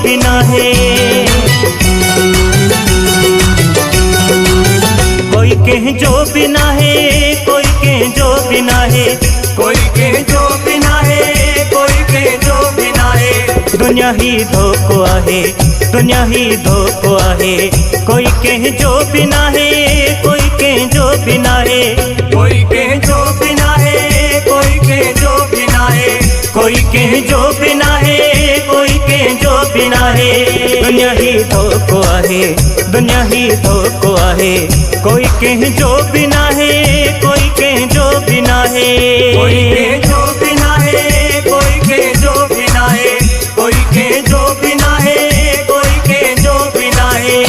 बिना है। कोई कह जो बिना है, कोई कह जो बिना है, कोई के जो बिना है, कोई के जो बिना है। दुनिया ही धोको आहे, दुनिया ही धोको आहे। कोई कह जो बिना है, कोई कह जो बिना है, कोई के जो बिना है, कोई के जो बिना है। कोई कह जो बिना है, कोई कह जो बिना है। दुनिया ही धोको आहे, दुनिया ही धोको आहे। कोई कह जो बिना है, कोई कह जो बिना है। कोई के जो बिना है, कोई के जो बिना है। कोई के जो बिना है, कोई के जो बिना है।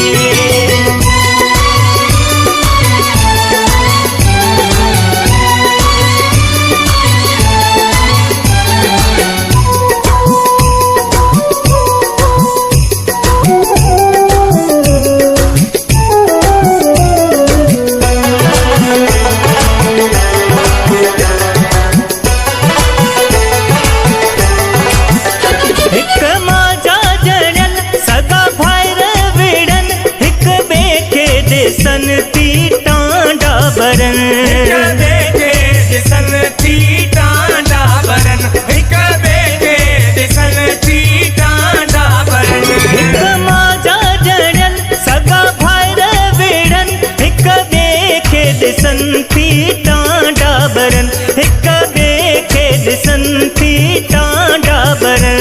हिक माजा जड़न सगा भायर विड़न, हिक बेखे दिसन थी टांडा बरन। हिक बेटे दिसन थी टांडा बरन, हिक बेटे दिसन थी टांडा बरन। हिक माजा जड़न सगा भायर विड़न, हिक बेखे दिसन थी टांडा बरन, हिक बेखे दिसन थी टांडा बरन।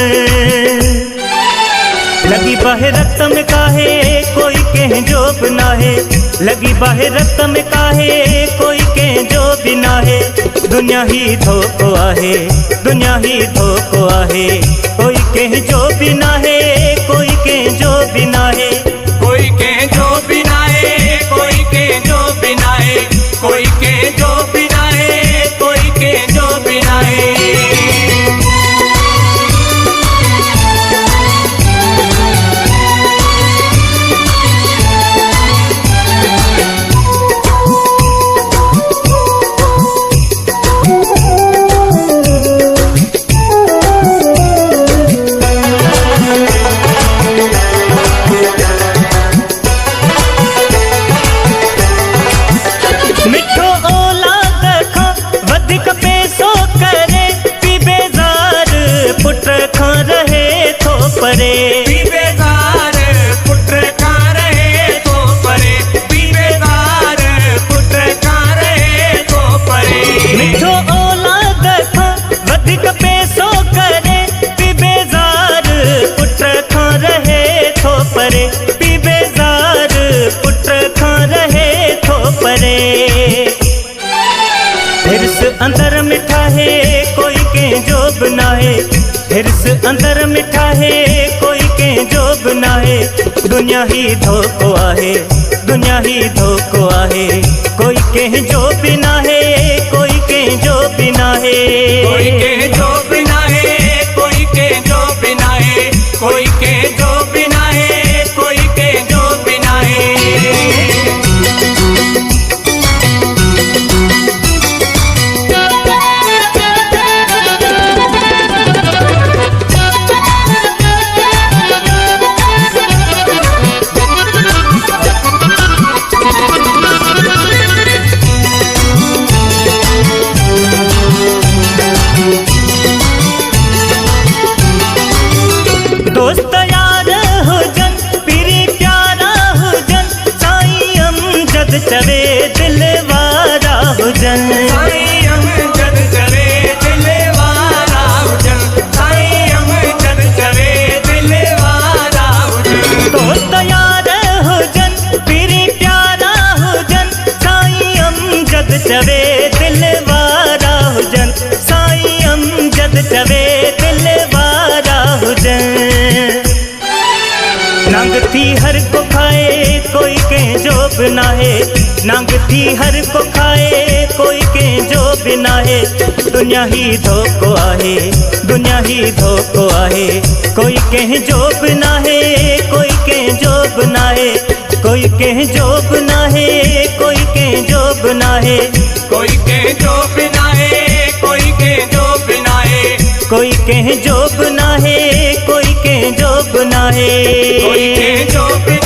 लगी बाहे रक्त में काहे, कोई कह जो बिना है। लगी बाहे रक्त में काहे, कोई कह जो बिना है। दुनिया ही धोको आहे, दुनिया ही धोको आहे। कोई कह जो बिना है, कोई कह जो बिना है। कोई के जो बिना है, कोई के जो बिना है। कोई के जो बिना है, कोई के जो बिना है। मिठो औलाद खां वधिक पैसो करे, पी बेज़ार पुट खां रहे थो परे। पी बेज़ार पुट खां रहे थो परे, पी बेज़ार पुट खां रहे थो परे। मिठो औलाद खां वधिक पैसो करे, पी बेज़ार पुट खां रहे थो परे, पी बेज़ार पुट खां रहे थो परे। हिर्स अंदर मिठा है, कोई कह जो बिना है। हिर्स अंदर मिठा है, कोई कह जो बिना है। दुनिया ही धोको आहे, दुनिया ही धोको आहे। कोई कह जो बिना है, कोई कह जो बिना है। कोई के जो बिना है, कोई के जो बिना है। कोई के जो बिना है, कोई के जो बिना है। दोस्त यार हुजन, पीरी प्यारा हुजन, साईं अमजद चवे दिल वारा हुजन। साईं अमजद चवे दिल वारा हुजन, साईं अमजद चवे दिल वारा हुजन। दोस्त यार हुजन, पीरी प्यारा हुजन, साईं अमजद चवे दिल वारा हुजन, साईं अमजद चवे दिल वारा हुजन। नंग थी हर को खाए, कोई कह जो बिना है। नंग थी हर को खाए, कोई कह जो बिना है। दुनिया ही धोको आहे, दुनिया ही धोको आहे। कोई कह जो बिना है, कोई कह जो बिना है। कोई कह जो बिना है, कोई कह जो बिना है। कोई के जो बिना है, कोई के जो बिना है। कोई कह जो बिना है, कोई कह जो जो बिना है कोई के जो बिना